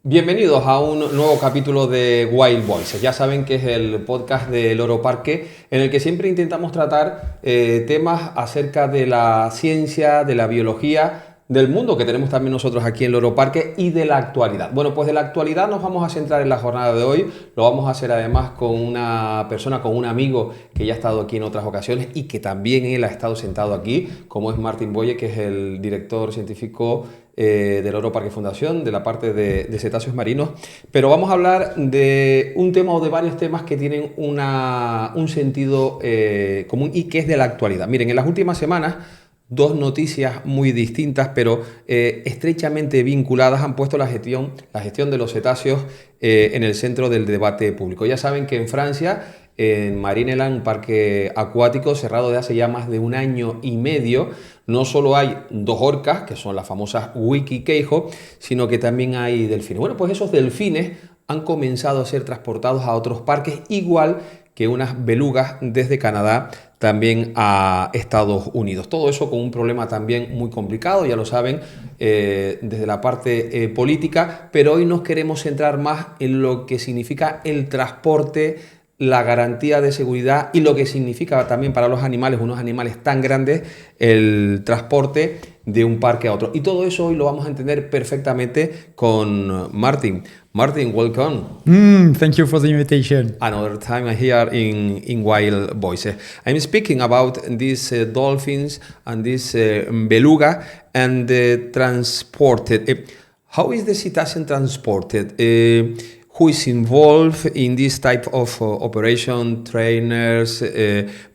Bienvenidos a un nuevo capítulo de Wild Voices. Ya saben que es el podcast de Loro Parque en el que siempre intentamos tratar temas acerca de la ciencia, de la biología, del mundo que tenemos también nosotros aquí en Loro Parque y de la actualidad. Bueno, pues de la actualidad nos vamos a centrar en la jornada de hoy. Lo vamos a hacer además con una persona, con un amigo que ya ha estado aquí en otras ocasiones y que también él ha estado sentado aquí, como es Martin Böye, que es el director científico de Loro Parque Fundación, de la parte de cetáceos marinos. Pero vamos a hablar de un tema o de varios temas que tienen un sentido común y que es de la actualidad. Miren, en las últimas semanas, dos noticias muy distintas, pero estrechamente vinculadas, han puesto la gestión de los cetáceos en el centro del debate público. Ya saben que en Francia, en Marineland, un parque acuático cerrado de hace ya más de un año y medio, no solo hay dos orcas, que son las famosas wiki queijo, sino que también hay delfines. Bueno, pues esos delfines han comenzado a ser transportados a otros parques, igual que unas belugas desde Canadá también a Estados Unidos. Todo eso con un problema también muy complicado, ya lo saben, desde la parte política, pero hoy nos queremos centrar más en lo que significa el transporte, la garantía de seguridad y lo que significa también para los animales, unos animales tan grandes, el transporte de un parque a otro. Y todo eso hoy lo vamos a entender perfectamente con Martin. Martin, welcome. Thank you for the invitation. Another time here in Wild Voices. I'm speaking about these dolphins and this beluga and transported. How is the cetacean transported? Who is involved in this type of operation? Trainers,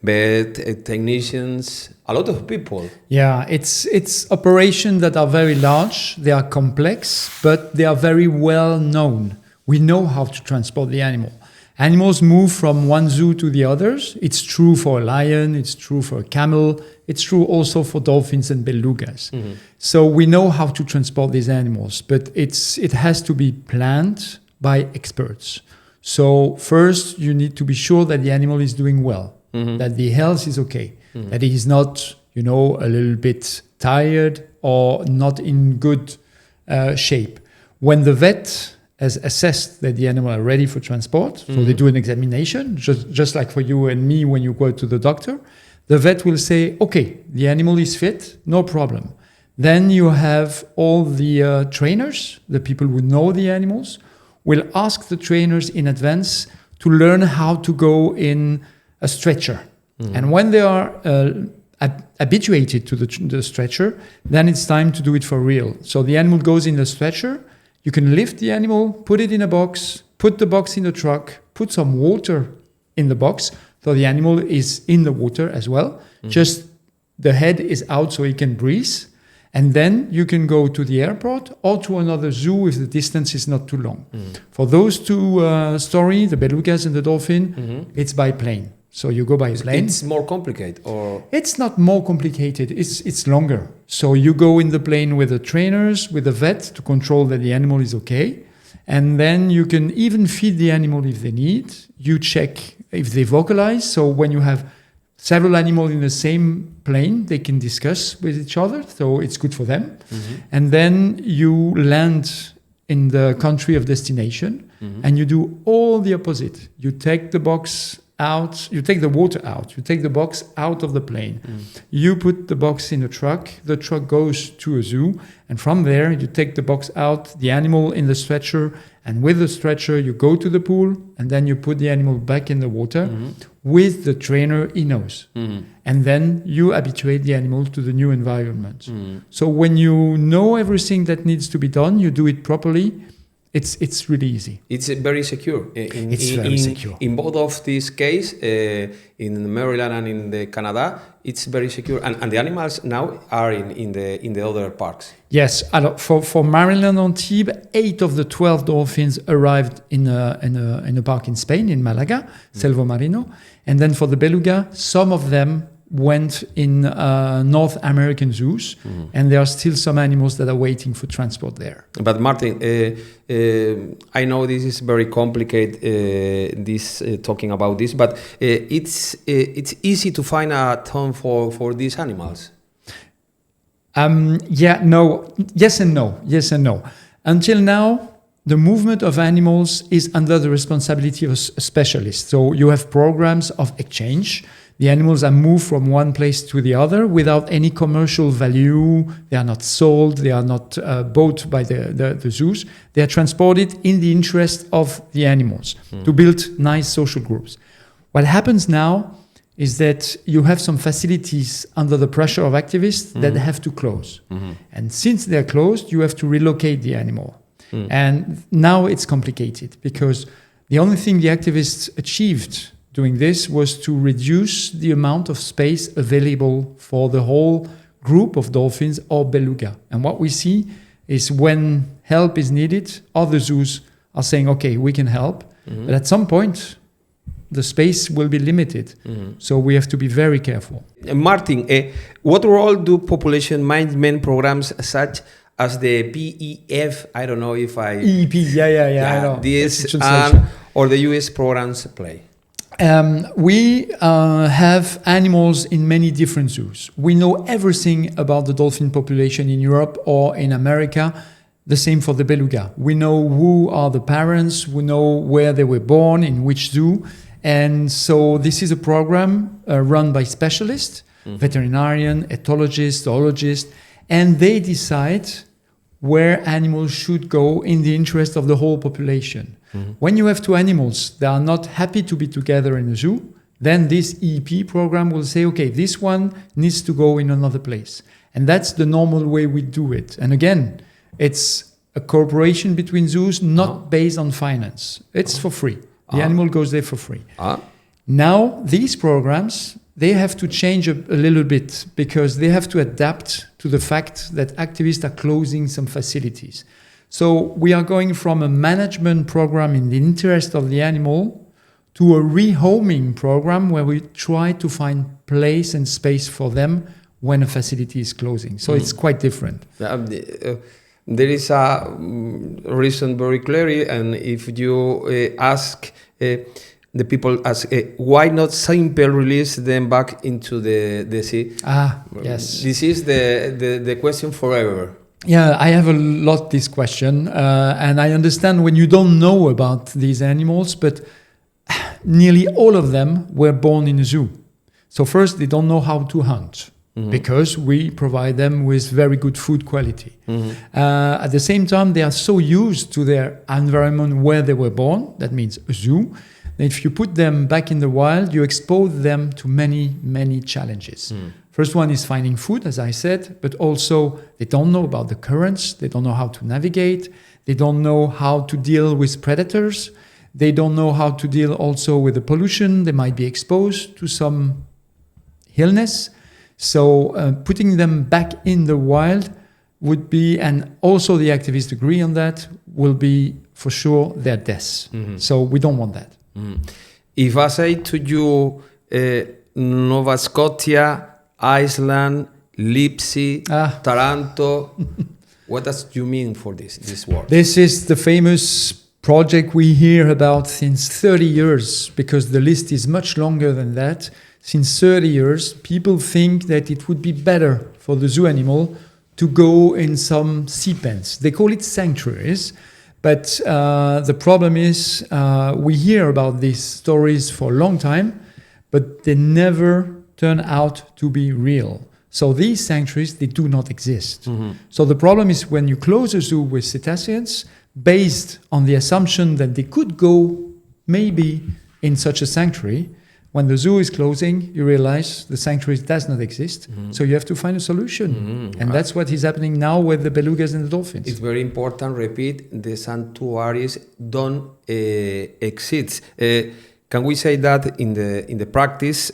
vet, technicians, a lot of people. Yeah, it's operations that are very large, they are complex, but they are very well known. We know how to transport the animal. Animals move from one zoo to the others. It's true for a lion, it's true for a camel, it's true also for dolphins and belugas. Mm-hmm. So we know how to transport these animals, but it has to be planned by experts. So first you need to be sure that the animal is doing well, that the health is okay, that he is not, a little bit tired or not in good shape. When the vet has assessed that the animal are ready for transport, so they do an examination, just like for you and me when you go to the doctor, the vet will say, okay, the animal is fit, no problem. Then you have all the trainers, the people who know the animals, will ask the trainers in advance to learn how to go in a stretcher. And when they are habituated to the stretcher, then it's time to do it for real. So the animal goes in the stretcher, you can lift the animal, put it in a box, put the box in the truck, put some water in the box, so the animal is in the water as well. Just the head is out so he can breathe. And then you can go to the airport or to another zoo if the distance is not too long. For those two stories, the belugas and the dolphin, it's by plane. So you go by plane. It's more complicated, or it's not more complicated. It's longer. So you go in the plane with the trainers, with the vet to control that the animal is okay, and then you can even feed the animal if they need. You check if they vocalize. So when you have several animals in the same plane, they can discuss with each other, so it's good for them. And then you land in the country of destination, and you do all the opposite. You take the box out, you take the water out, you take the box out of the plane. You put the box in a truck, the truck goes to a zoo, and from there you take the box out, the animal in the stretcher, and with the stretcher you go to the pool, and then you put the animal back in the water with the trainer he knows. And then you habituate the animal to the new environment. So when you know everything that needs to be done, you do it properly, it's really easy. It's very secure. It's very secure. In both of these cases, in Maryland and in the Canada, it's very secure. And the animals now are in the other parks. Yes, for Maryland Antibes, 8 of the 12 dolphins arrived in a park in Spain, in Malaga, Selvo Marino. And then for the beluga, some of them went in North American zoos, and there are still some animals that are waiting for transport there. But Martin, I know this is very complicated, talking about this, but it's easy to find a home for these animals. Yes and no. Until now, the movement of animals is under the responsibility of a specialist. So you have programs of exchange. The animals are moved from one place to the other without any commercial value. They are not sold. They are not bought by the zoos. They are transported in the interest of the animals to build nice social groups. What happens now is that you have some facilities under the pressure of activists that have to close. And since they're closed, you have to relocate the animal. And now it's complicated because the only thing the activists achieved doing this was to reduce the amount of space available for the whole group of dolphins or beluga. And what we see is when help is needed, other zoos are saying, okay, we can help. But at some point, the space will be limited. So we have to be very careful. Martin, what role do population management programs such as the PEF, I don't know if I... EEP, I know. This or the US programs play? We have animals in many different zoos. We know everything about the dolphin population in Europe or in America. The same for the beluga. We know who are the parents, we know where they were born, in which zoo. And so this is a program run by specialists, veterinarian, ethologist, zoologist, and they decide where animals should go in the interest of the whole population. When you have two animals that are not happy to be together in a zoo, then this EEP program will say, okay, this one needs to go in another place. And that's the normal way we do it. And again, it's a cooperation between zoos, not based on finance. It's for free. The animal goes there for free. Now, these programs, they have to change a little bit because they have to adapt to the fact that activists are closing some facilities. So we are going from a management program in the interest of the animal to a rehoming program where we try to find place and space for them when a facility is closing. So it's quite different. There is a reason very clearly, and if you ask the people, why not simply release them back into the sea? Yes. This is the question forever. Yeah, I have a lot this question, and I understand when you don't know about these animals, but nearly all of them were born in a zoo. So first, they don't know how to hunt because we provide them with very good food quality. At the same time, they are so used to their environment where they were born, that means a zoo, that if you put them back in the wild, you expose them to many, many challenges. First one is finding food, as I said, but also they don't know about the currents, they don't know how to navigate, they don't know how to deal with predators, they don't know how to deal also with the pollution, they might be exposed to some illness. So putting them back in the wild would be, and also the activists agree on that, will be for sure their deaths. So we don't want that. If I say to you Nova Scotia, Iceland, Leipzig, Taranto, what does you mean for this word? This is the famous project we hear about since 30 years, because the list is much longer than that. Since 30 years, people think that it would be better for the zoo animal to go in some sea pens. They call it sanctuaries. But the problem is we hear about these stories for a long time, but they never turn out to be real. So these sanctuaries, they do not exist. So the problem is when you close a zoo with cetaceans, based on the assumption that they could go maybe in such a sanctuary, when the zoo is closing, you realize the sanctuary does not exist. So you have to find a solution. And that's what is happening now with the belugas and the dolphins. It's very important, repeat, the sanctuaries don't exist. Can we say that in the practice,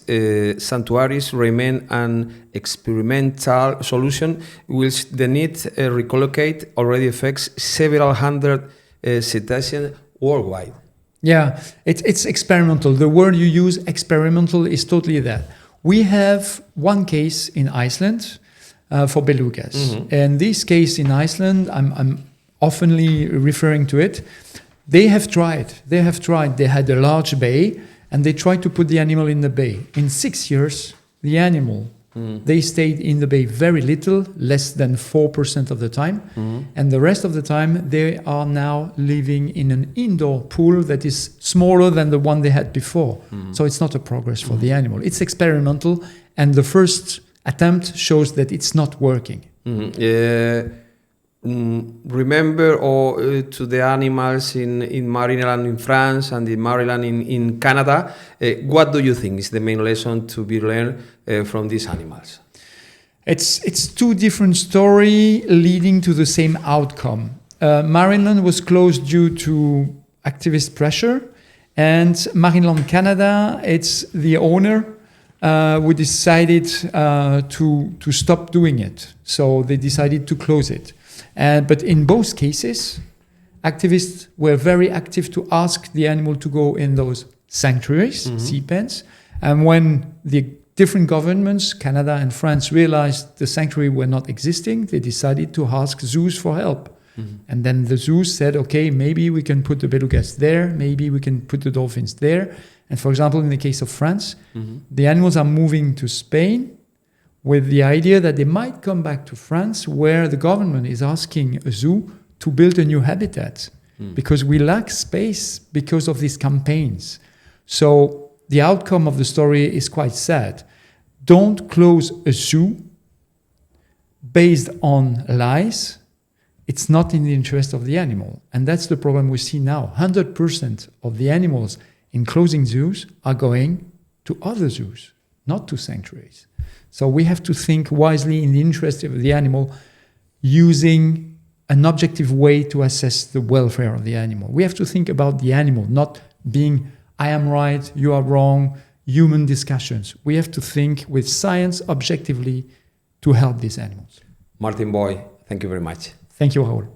sanctuaries remain an experimental solution, which the need relocate already affects several hundred cetaceans worldwide? Yeah, it's experimental. The word you use, experimental, is totally that. We have one case in Iceland for belugas. And this case in Iceland, I'm oftenly referring to it. They have tried. They had a large bay, and they tried to put the animal in the bay. In 6 years, the animal They stayed in the bay very little, less than 4% of the time. And the rest of the time, they are now living in an indoor pool that is smaller than the one they had before. So it's not a progress for the animal. It's experimental, and the first attempt shows that it's not working. Remember to the animals in Maryland in France and in Maryland in Canada, what do you think is the main lesson to be learned from these animals? It's two different stories leading to the same outcome. Maryland was closed due to activist pressure, and Maryland, Canada, it's the owner who decided to stop doing it. So they decided to close it. But in both cases, activists were very active to ask the animal to go in those sanctuaries, sea pens. And when the different governments, Canada and France, realized the sanctuary were not existing, they decided to ask zoos for help. And then the zoos said, okay, maybe we can put the belugas there, maybe we can put the dolphins there. And for example, in the case of France, the animals are moving to Spain with the idea that they might come back to France, where the government is asking a zoo to build a new habitat because we lack space because of these campaigns. So the outcome of the story is quite sad. Don't close a zoo based on lies. It's not in the interest of the animal. And that's the problem we see now. 100% of the animals in closing zoos are going to other zoos, not to sanctuaries. So we have to think wisely in the interest of the animal, using an objective way to assess the welfare of the animal. We have to think about the animal, not being, I am right, you are wrong, human discussions. We have to think with science objectively to help these animals. Martin Böye, thank you very much. Thank you, Raúl.